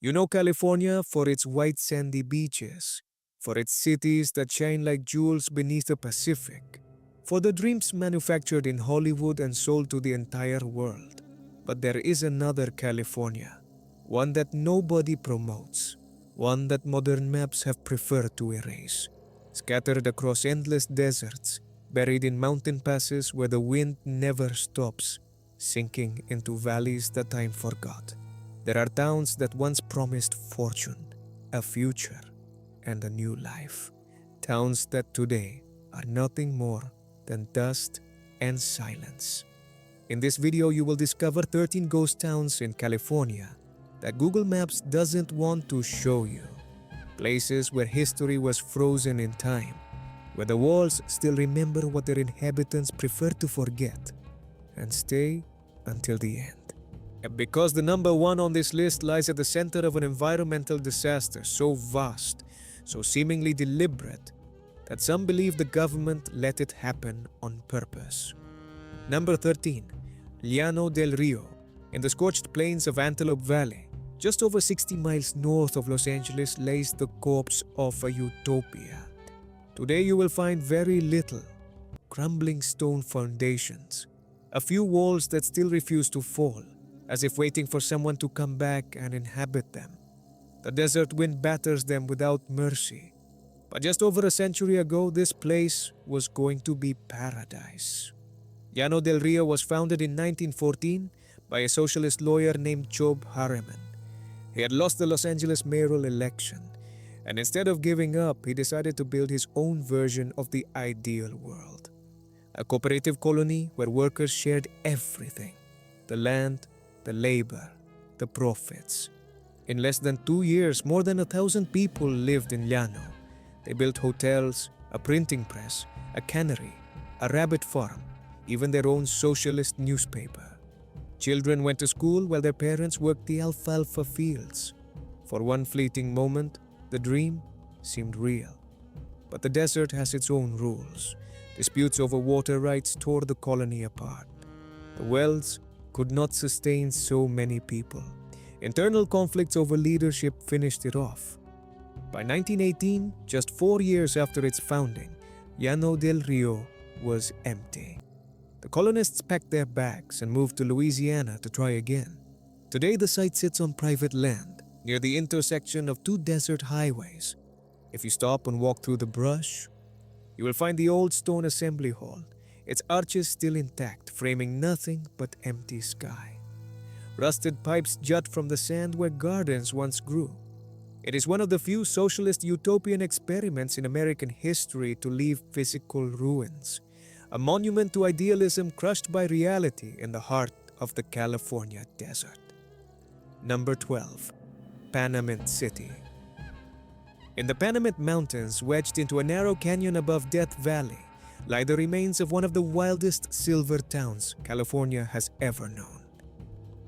You know California for its white sandy beaches, for its cities that shine like jewels beneath the Pacific, for the dreams manufactured in Hollywood and sold to the entire world. But there is another California, one that nobody promotes, one that modern maps have preferred to erase, scattered across endless deserts, buried in mountain passes where the wind never stops, sinking into valleys that time forgot. There are towns that once promised fortune, a future, and a new life. Towns that today are nothing more than dust and silence. In this video, you will discover 13 ghost towns in California that Google Maps doesn't want to show you. Places where history was frozen in time, where the walls still remember what their inhabitants prefer to forget and stay until the end. And because the number one on this list lies at the center of an environmental disaster so vast, so seemingly deliberate, that some believe the government let it happen on purpose. Number 13. Llano del Rio. In the scorched plains of Antelope Valley, just over 60 miles north of Los Angeles, lays the corpse of a utopia. Today you will find very little. Crumbling stone foundations, a few walls that still refuse to fall, as if waiting for someone to come back and inhabit them. The desert wind batters them without mercy. But just over a century ago, this place was going to be paradise. Llano del Rio was founded in 1914 by a socialist lawyer named Job Harriman. He had lost the Los Angeles mayoral election, and instead of giving up, he decided to build his own version of the ideal world. A cooperative colony where workers shared everything: the land, the labor, the profits. In less than 2 years, more than 1,000 people lived in Llano. They built hotels, a printing press, a cannery, a rabbit farm, even their own socialist newspaper. Children went to school while their parents worked the alfalfa fields. For one fleeting moment, the dream seemed real. But the desert has its own rules. Disputes over water rights tore the colony apart. The wells could not sustain so many people. Internal conflicts over leadership finished it off. By 1918, just 4 years after its founding, Llano del Rio was empty. The colonists packed their bags and moved to Louisiana to try again. Today, the site sits on private land, near the intersection of two desert highways. If you stop and walk through the brush, you will find the old stone assembly hall, its arches still intact, framing nothing but empty sky. Rusted pipes jut from the sand where gardens once grew. It is one of the few socialist utopian experiments in American history to leave physical ruins, a monument to idealism crushed by reality in the heart of the California desert. Number 12. Panamint City. In the Panamint Mountains, wedged into a narrow canyon above Death Valley, lie the remains of one of the wildest silver towns California has ever known.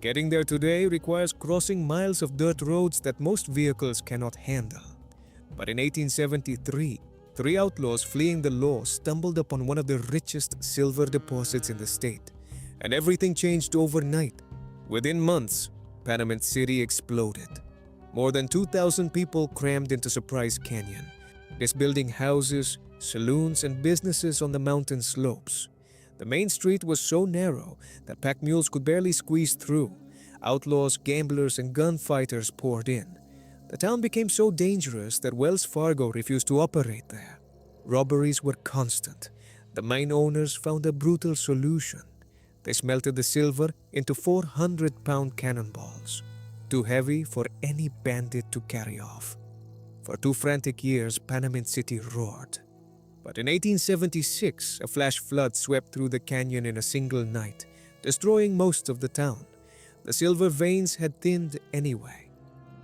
Getting there today requires crossing miles of dirt roads that most vehicles cannot handle. But in 1873, 3 outlaws fleeing the law stumbled upon one of the richest silver deposits in the state, and everything changed overnight. Within months, Panamint City exploded. More than 2,000 people crammed into Surprise Canyon, building houses, saloons, and businesses on the mountain slopes. The main street was so narrow that pack mules could barely squeeze through. Outlaws, gamblers, and gunfighters poured in. The town became so dangerous that Wells Fargo refused to operate there. Robberies were constant. The mine owners found a brutal solution. They smelted the silver into 400-pound cannonballs, too heavy for any bandit to carry off. For 2 frantic years, Panamint City roared. But in 1876, a flash flood swept through the canyon in a single night, destroying most of the town. The silver veins had thinned anyway.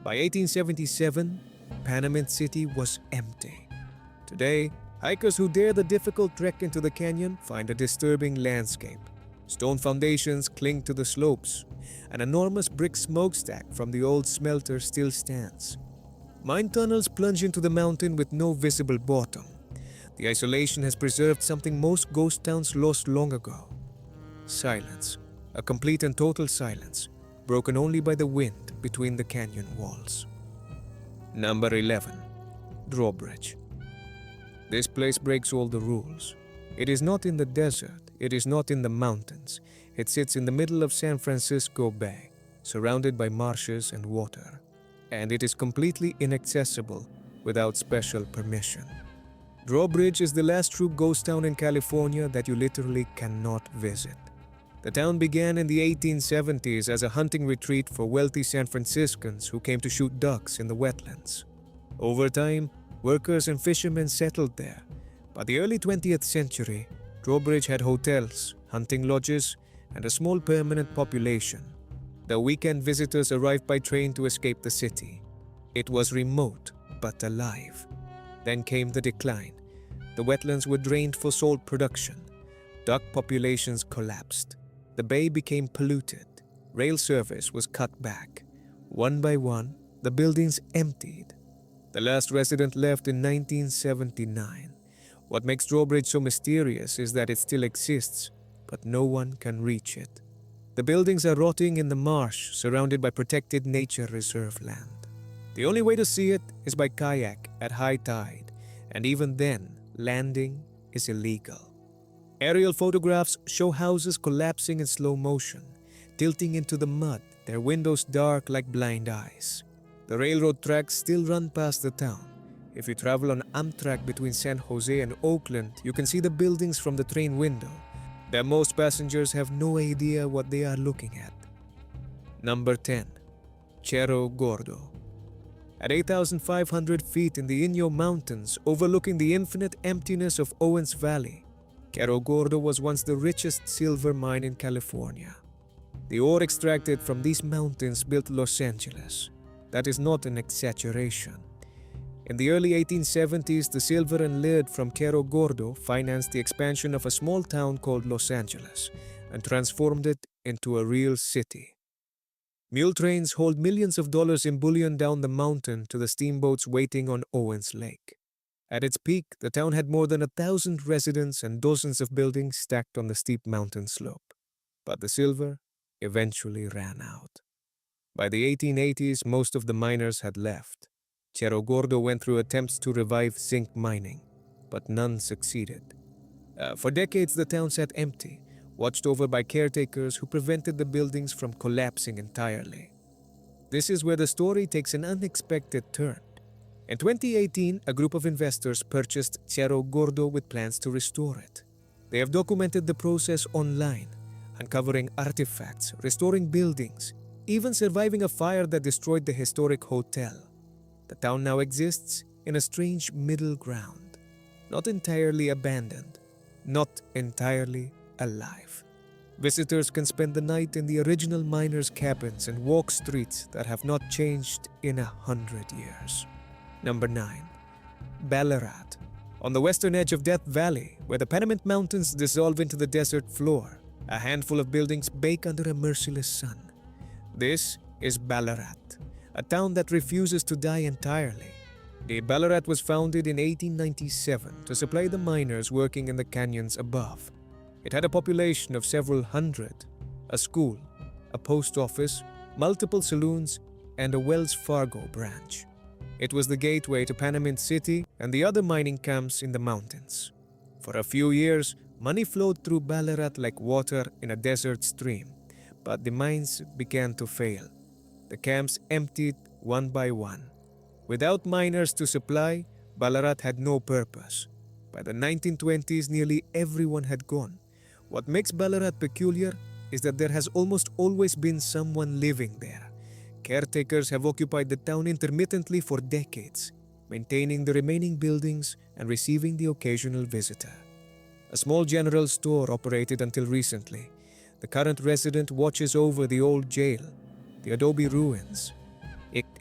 By 1877, Panamint City was empty. Today, hikers who dare the difficult trek into the canyon find a disturbing landscape. Stone foundations cling to the slopes. An enormous brick smokestack from the old smelter still stands. Mine tunnels plunge into the mountain with no visible bottom. The isolation has preserved something most ghost towns lost long ago. Silence. A complete and total silence, broken only by the wind between the canyon walls. Number 11. Drawbridge. This place breaks all the rules. It is not in the desert, it is not in the mountains. It sits in the middle of San Francisco Bay, surrounded by marshes and water. And it is completely inaccessible without special permission. Drawbridge is the last true ghost town in California that you literally cannot visit. The town began in the 1870s as a hunting retreat for wealthy San Franciscans who came to shoot ducks in the wetlands. Over time, workers and fishermen settled there. By the early 20th century, Drawbridge had hotels, hunting lodges, and a small permanent population. The weekend visitors arrived by train to escape the city. It was remote but alive. Then came the decline. The wetlands were drained for salt production. Duck populations collapsed. The bay became polluted. Rail service was cut back. One by one, the buildings emptied. The last resident left in 1979. What makes Drawbridge so mysterious is that it still exists, but no one can reach it. The buildings are rotting in the marsh, surrounded by protected nature reserve land. The only way to see it is by kayak at high tide, and even then, landing is illegal. Aerial photographs show houses collapsing in slow motion, tilting into the mud, their windows dark like blind eyes. The railroad tracks still run past the town. If you travel on Amtrak between San Jose and Oakland, you can see the buildings from the train window. That most passengers have no idea what they are looking at. Number 10. Cerro Gordo. At 8,500 feet in the Inyo Mountains, overlooking the infinite emptiness of Owens Valley, Cerro Gordo was once the richest silver mine in California. The ore extracted from these mountains built Los Angeles. That is not an exaggeration. In the early 1870s, the silver and lead from Cerro Gordo financed the expansion of a small town called Los Angeles and transformed it into a real city. Mule trains hauled millions of dollars in bullion down the mountain to the steamboats waiting on Owens Lake. At its peak, the town had more than 1,000 residents and dozens of buildings stacked on the steep mountain slope. But the silver eventually ran out. By the 1880s, most of the miners had left. Cerro Gordo went through attempts to revive zinc mining, but none succeeded. For decades, the town sat empty, watched over by caretakers who prevented the buildings from collapsing entirely. This is where the story takes an unexpected turn. In 2018, a group of investors purchased Cerro Gordo with plans to restore it. They have documented the process online, uncovering artifacts, restoring buildings, even surviving a fire that destroyed the historic hotel. The town now exists in a strange middle ground, not entirely abandoned, not entirely alive. Visitors can spend the night in the original miners' cabins and walk streets that have not changed in 100 years. Number 9. Ballarat. On the western edge of Death Valley, where the Panamint Mountains dissolve into the desert floor, a handful of buildings bake under a merciless sun. This is Ballarat, a town that refuses to die entirely. The Ballarat was founded in 1897 to supply the miners working in the canyons above. It had a population of several hundred, a school, a post office, multiple saloons, and a Wells Fargo branch. It was the gateway to Panamint City and the other mining camps in the mountains. For a few years, money flowed through Ballarat like water in a desert stream, but the mines began to fail. The camps emptied one by one. Without miners to supply, Ballarat had no purpose. By the 1920s, nearly everyone had gone. What makes Ballarat peculiar is that there has almost always been someone living there. Caretakers have occupied the town intermittently for decades, maintaining the remaining buildings and receiving the occasional visitor. A small general store operated until recently. The current resident watches over the old jail, the adobe ruins,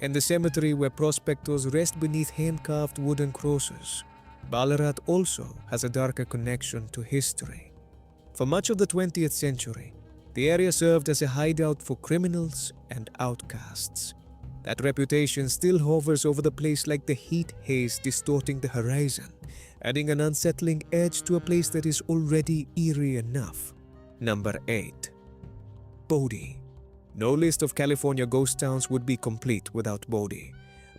and the cemetery where prospectors rest beneath hand-carved wooden crosses. Ballarat also has a darker connection to history. For much of the 20th century, the area served as a hideout for criminals and outcasts. That reputation still hovers over the place like the heat haze distorting the horizon, adding an unsettling edge to a place that is already eerie enough. Number 8. Bodie. No list of California ghost towns would be complete without Bodhi.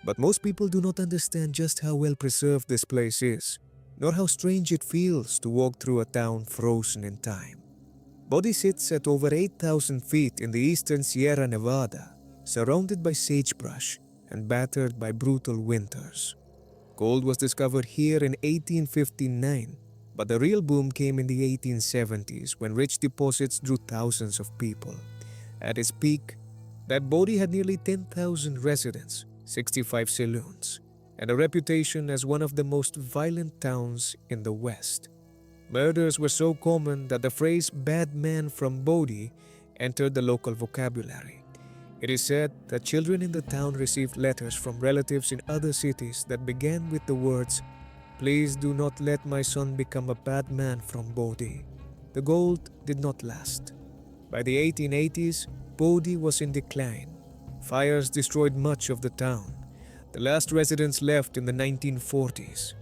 But most people do not understand just how well preserved this place is, nor how strange it feels to walk through a town frozen in time. Bodhi sits at over 8,000 feet in the eastern Sierra Nevada, surrounded by sagebrush and battered by brutal winters. Gold was discovered here in 1859, but the real boom came in the 1870s when rich deposits drew thousands of people. At its peak, that Bodhi had nearly 10,000 residents, 65 saloons, and a reputation as one of the most violent towns in the West. Murders were so common that the phrase "bad man from Bodhi" entered the local vocabulary. It is said that children in the town received letters from relatives in other cities that began with the words, "Please do not let my son become a bad man from Bodhi." The gold did not last. By the 1880s, Bodhi was in decline. Fires destroyed much of the town. The last residents left in the 1940s.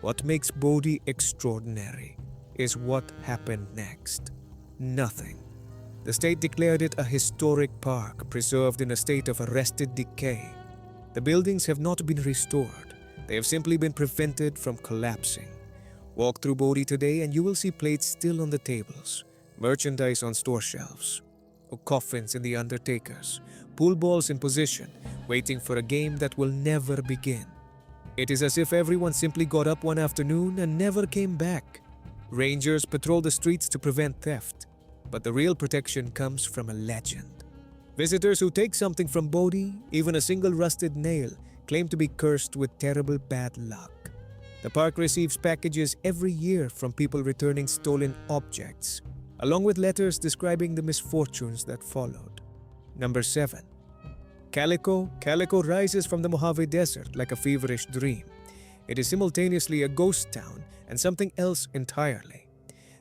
What makes Bodhi extraordinary is what happened next. Nothing. The state declared it a historic park preserved in a state of arrested decay. The buildings have not been restored. They have simply been prevented from collapsing. Walk through Bodhi today and you will see plates still on the tables, merchandise on store shelves, coffins in the undertakers, pool balls in position, waiting for a game that will never begin. It is as if everyone simply got up one afternoon and never came back. Rangers patrol the streets to prevent theft, but the real protection comes from a legend. Visitors who take something from Bodhi, even a single rusted nail, claim to be cursed with terrible bad luck. The park receives packages every year from people returning stolen objects, along with letters describing the misfortunes that followed. Number 7. Calico. Calico rises from the Mojave Desert like a feverish dream. It is simultaneously a ghost town and something else entirely.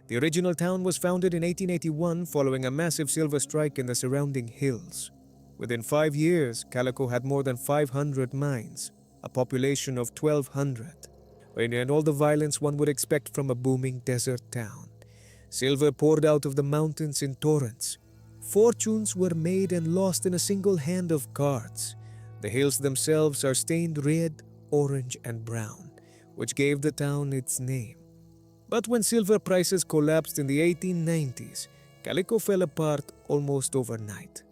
The original town was founded in 1881 following a massive silver strike in the surrounding hills. Within 5 years, Calico had more than 500 mines, a population of 1,200, and all the violence one would expect from a booming desert town. Silver poured out of the mountains in torrents. Fortunes were made and lost in a single hand of cards. The hills themselves are stained red, orange, and brown, which gave the town its name. But when silver prices collapsed in the 1890s, Calico fell apart almost overnight.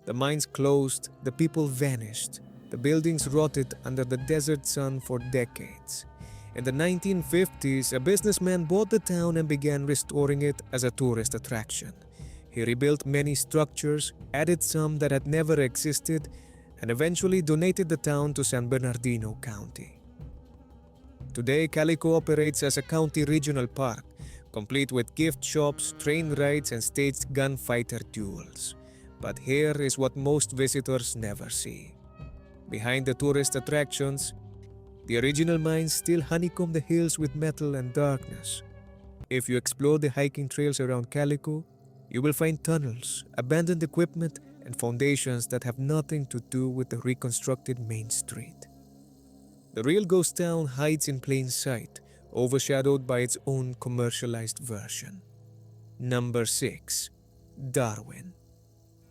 The mines closed, the people vanished, the buildings rotted under the desert sun for decades. In the 1950s, a businessman bought the town and began restoring it as a tourist attraction. He rebuilt many structures, added some that had never existed, and eventually donated the town to San Bernardino County. Today, Calico operates as a county regional park, complete with gift shops, train rides, and staged gunfighter duels. But here is what most visitors never see. Behind the tourist attractions, the original mines still honeycomb the hills with metal and darkness. If you explore the hiking trails around Calico, you will find tunnels, abandoned equipment, and foundations that have nothing to do with the reconstructed main street. The real ghost town hides in plain sight, overshadowed by its own commercialized version. Number 6. Darwin.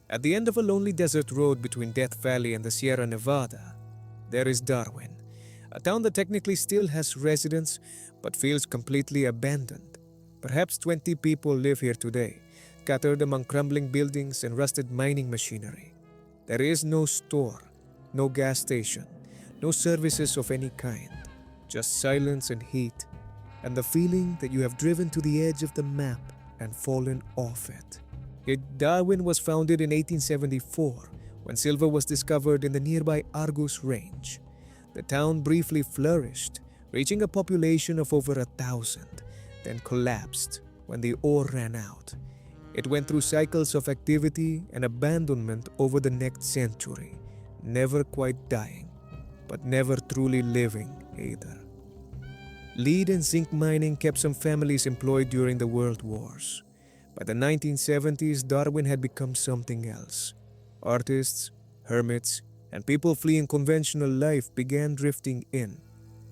At the end of a lonely desert road between Death Valley and the Sierra Nevada, there is Darwin, a town that technically still has residents but feels completely abandoned. Perhaps 20 people live here today, scattered among crumbling buildings and rusted mining machinery. There is no store, no gas station, no services of any kind, just silence and heat, and the feeling that you have driven to the edge of the map and fallen off it. Yet Darwin was founded in 1874 when silver was discovered in the nearby Argus Range. The town briefly flourished, reaching a population of over 1,000, then collapsed when the ore ran out. It went through cycles of activity and abandonment over the next century, never quite dying, but never truly living either. Lead and zinc mining kept some families employed during the World Wars. By the 1970s, Darwin had become something else. Artists, hermits, and people fleeing conventional life began drifting in.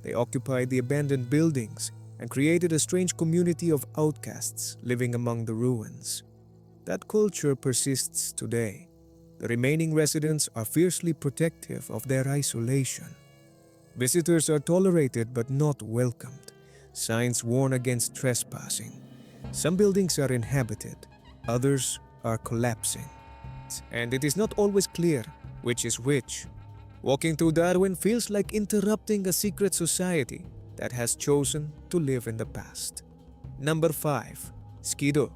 They occupied the abandoned buildings and created a strange community of outcasts living among the ruins. That culture persists today. The remaining residents are fiercely protective of their isolation. Visitors are tolerated but not welcomed. Signs warn against trespassing. Some buildings are inhabited, others are collapsing. And it is not always clear which is which. Walking through Darwin feels like interrupting a secret society that has chosen to live in the past. Number 5. Skidoo.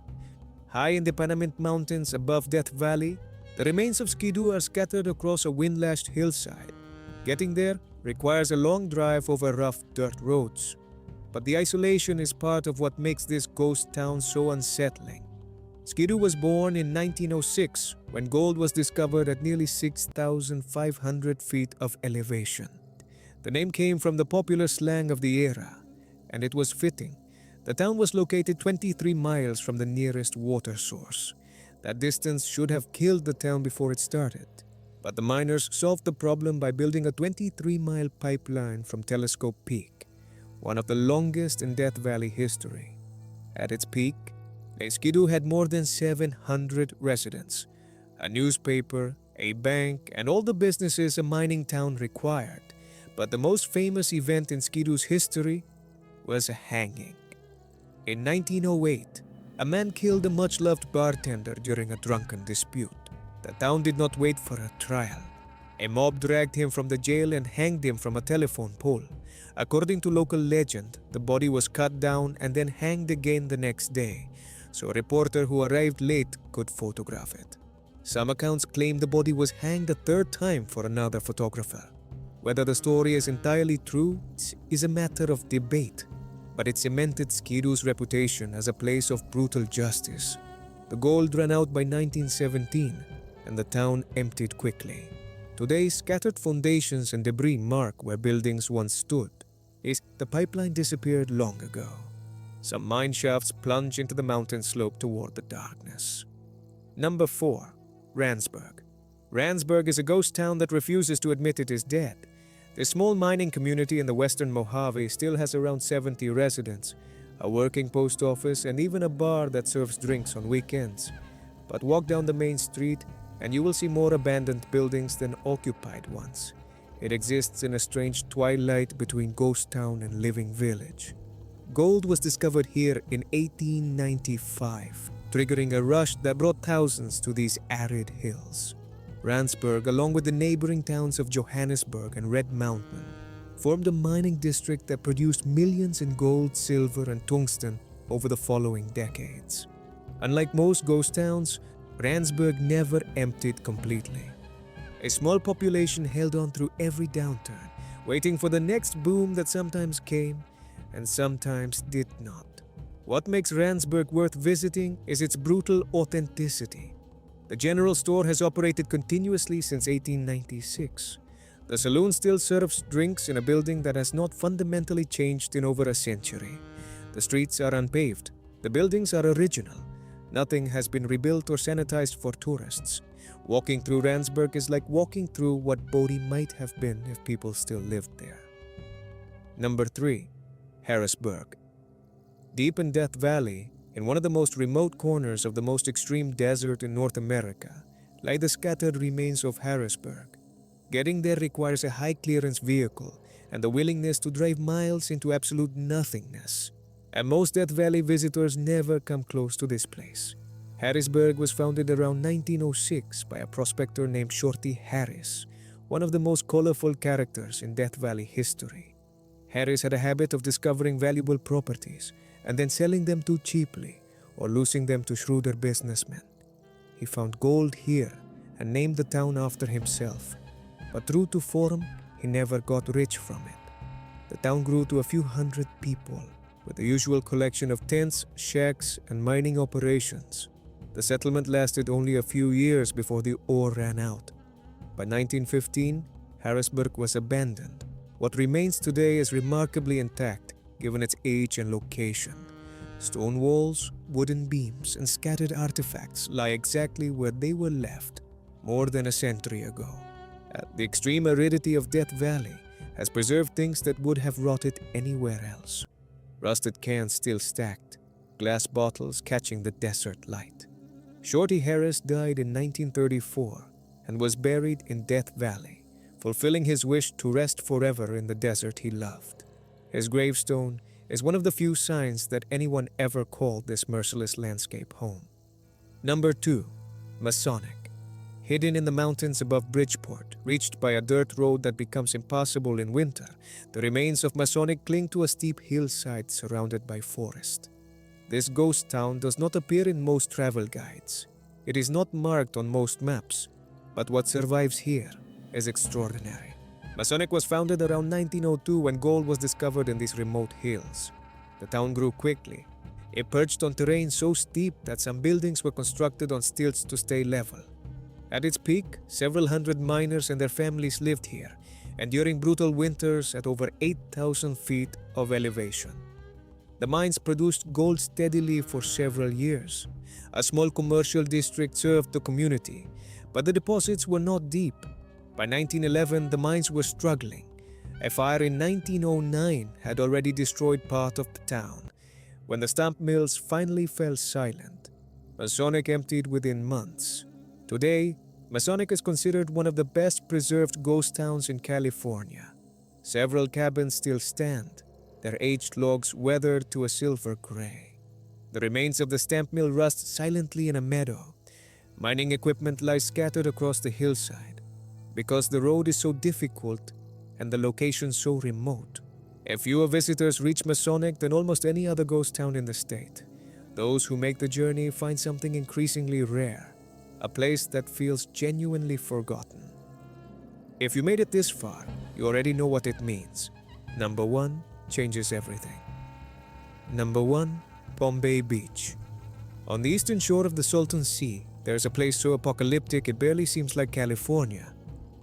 High in the Panamint Mountains above Death Valley, the remains of Skidoo are scattered across a wind-lashed hillside. Getting there requires a long drive over rough dirt roads. But the isolation is part of what makes this ghost town so unsettling. Skidoo was born in 1906 when gold was discovered at nearly 6,500 feet of elevation. The name came from the popular slang of the era, and it was fitting. The town was located 23 miles from the nearest water source. That distance should have killed the town before it started. But the miners solved the problem by building a 23-mile pipeline from Telescope Peak, one of the longest in Death Valley history. At its peak, Skidoo had more than 700 residents, a newspaper, a bank, and all the businesses a mining town required. But the most famous event in Skidoo's history was a hanging. In 1908, a man killed a much-loved bartender during a drunken dispute. The town did not wait for a trial. A mob dragged him from the jail and hanged him from a telephone pole. According to local legend, the body was cut down and then hanged again the next day, so a reporter who arrived late could photograph it. Some accounts claim the body was hanged a third time for another photographer. Whether the story is entirely true is a matter of debate, but it cemented Skidoo's reputation as a place of brutal justice. The gold ran out by 1917, and the town emptied quickly. Today, scattered foundations and debris mark where buildings once stood. The pipeline disappeared long ago. Some mine shafts plunge into the mountain slope toward the darkness. Number 4. Randsburg. Randsburg is a ghost town that refuses to admit it is dead. This small mining community in the western Mojave still has around 70 residents, a working post office, and even a bar that serves drinks on weekends. But walk down the main street and you will see more abandoned buildings than occupied ones. It exists in a strange twilight between ghost town and living village. Gold was discovered here in 1895, triggering a rush that brought thousands to these arid hills. Randsburg, along with the neighboring towns of Johannesburg and Red Mountain, formed a mining district that produced millions in gold, silver, and tungsten over the following decades. Unlike most ghost towns, Randsburg never emptied completely. A small population held on through every downturn, waiting for the next boom that sometimes came and sometimes did not. What makes Randsburg worth visiting is its brutal authenticity. The general store has operated continuously since 1896. The saloon still serves drinks in a building that has not fundamentally changed in over a century. The streets are unpaved. The buildings are original. Nothing has been rebuilt or sanitized for tourists. Walking through Randsburg is like walking through what Bodie might have been if people still lived there. Number 3. Harrisburg. Deep in Death Valley, in one of the most remote corners of the most extreme desert in North America, lie the scattered remains of Harrisburg. Getting there requires a high-clearance vehicle and the willingness to drive miles into absolute nothingness. And most Death Valley visitors never come close to this place. Harrisburg was founded around 1906 by a prospector named Shorty Harris, one of the most colorful characters in Death Valley history. Harris had a habit of discovering valuable properties and then selling them too cheaply or losing them to shrewder businessmen. He found gold here and named the town after himself. But true to form, he never got rich from it. The town grew to a few hundred people, with the usual collection of tents, shacks, and mining operations. The settlement lasted only a few years before the ore ran out. By 1915, Harrisburg was abandoned. What remains today is remarkably intact, given its age and location. Stone walls, wooden beams, and scattered artifacts lie exactly where they were left more than a century ago. The extreme aridity of Death Valley has preserved things that would have rotted anywhere else. Rusted cans still stacked, glass bottles catching the desert light. Shorty Harris died in 1934, and was buried in Death Valley, fulfilling his wish to rest forever in the desert he loved. His gravestone is one of the few signs that anyone ever called this merciless landscape home. Number 2. Masonic. Hidden in the mountains above Bridgeport, reached by a dirt road that becomes impassable in winter, the remains of Masonic cling to a steep hillside surrounded by forest. This ghost town does not appear in most travel guides. It is not marked on most maps, but what survives here is extraordinary. Masonic was founded around 1902 when gold was discovered in these remote hills. The town grew quickly. It perched on terrain so steep that some buildings were constructed on stilts to stay level. At its peak, several hundred miners and their families lived here, enduring brutal winters at over 8,000 feet of elevation. The mines produced gold steadily for several years. A small commercial district served the community, but the deposits were not deep. By 1911, the mines were struggling. A fire in 1909 had already destroyed part of the town. When the stamp mills finally fell silent, Masonic emptied within months. Today, Masonic is considered one of the best preserved ghost towns in California. Several cabins still stand, their aged logs weathered to a silver gray. The remains of the stamp mill rust silently in a meadow. Mining equipment lies scattered across the hillside. Because the road is so difficult and the location so remote, fewer visitors reach Masonic than almost any other ghost town in the state. Those who make the journey find something increasingly rare, a place that feels genuinely forgotten. If you made it this far, you already know what it means. Number 1 changes everything. Number 1, Bombay Beach. On the eastern shore of the Salton Sea, there's a place so apocalyptic it barely seems like California.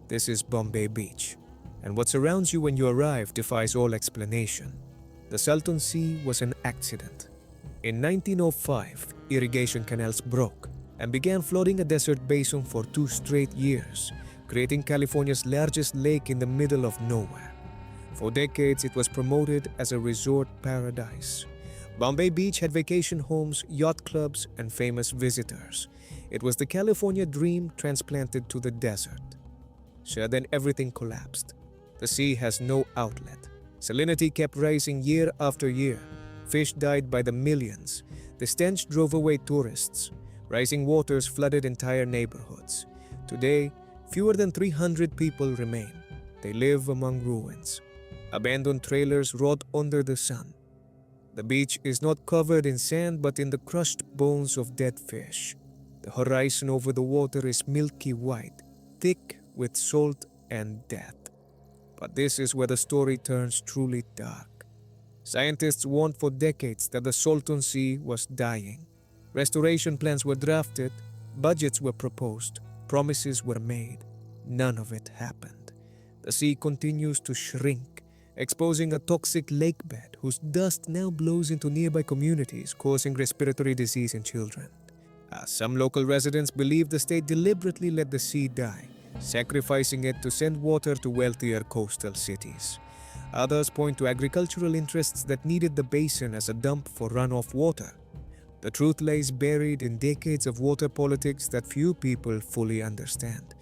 This is Bombay Beach, and what surrounds you when you arrive defies all explanation. The Salton Sea was an accident. In 1905, irrigation canals broke and began flooding a desert basin for 2 straight years, creating California's largest lake in the middle of nowhere. For decades, it was promoted as a resort paradise. Bombay Beach had vacation homes, yacht clubs, and famous visitors. It was the California dream transplanted to the desert. So then everything collapsed. The sea has no outlet. Salinity kept rising year after year. Fish died by the millions. The stench drove away tourists. Rising waters flooded entire neighborhoods. Today, fewer than 300 people remain. They live among ruins. Abandoned trailers rot under the sun. The beach is not covered in sand but in the crushed bones of dead fish. The horizon over the water is milky white, thick with salt and death. But this is where the story turns truly dark. Scientists warned for decades that the Salton Sea was dying. Restoration plans were drafted, budgets were proposed, promises were made. None of it happened. The sea continues to shrink, exposing a toxic lake bed whose dust now blows into nearby communities, causing respiratory disease in children. Some local residents believe the state deliberately let the sea die, sacrificing it to send water to wealthier coastal cities. Others point to agricultural interests that needed the basin as a dump for runoff water. The truth lies buried in decades of water politics that few people fully understand.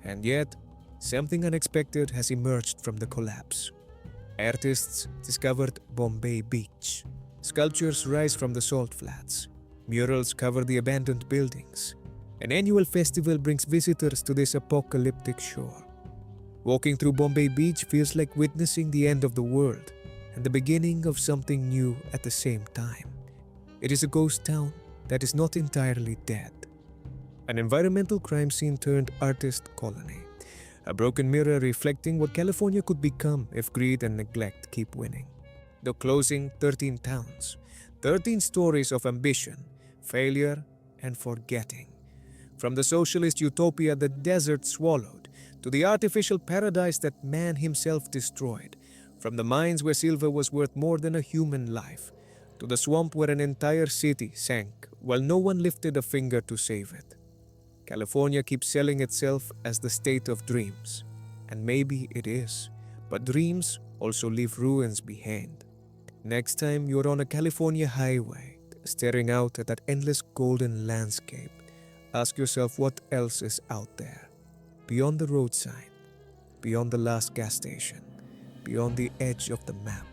And yet, something unexpected has emerged from the collapse. Artists discovered Bombay Beach. Sculptures rise from the salt flats. Murals cover the abandoned buildings. An annual festival brings visitors to this apocalyptic shore. Walking through Bombay Beach feels like witnessing the end of the world and the beginning of something new at the same time. It is a ghost town that is not entirely dead. An environmental crime scene turned artist colony. A broken mirror reflecting what California could become if greed and neglect keep winning. The closing 13 towns, 13 stories of ambition, failure, and forgetting. From the socialist utopia the desert swallowed, to the artificial paradise that man himself destroyed, from the mines where silver was worth more than a human life, to the swamp where an entire city sank while no one lifted a finger to save it. California keeps selling itself as the state of dreams, and maybe it is, but dreams also leave ruins behind. Next time you're on a California highway, staring out at that endless golden landscape, ask yourself what else is out there. beyond the roadside, beyond the last gas station, beyond the edge of the map.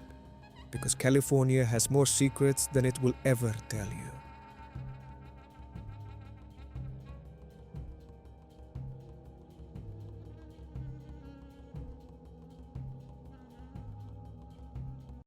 Because California has more secrets than it will ever tell you.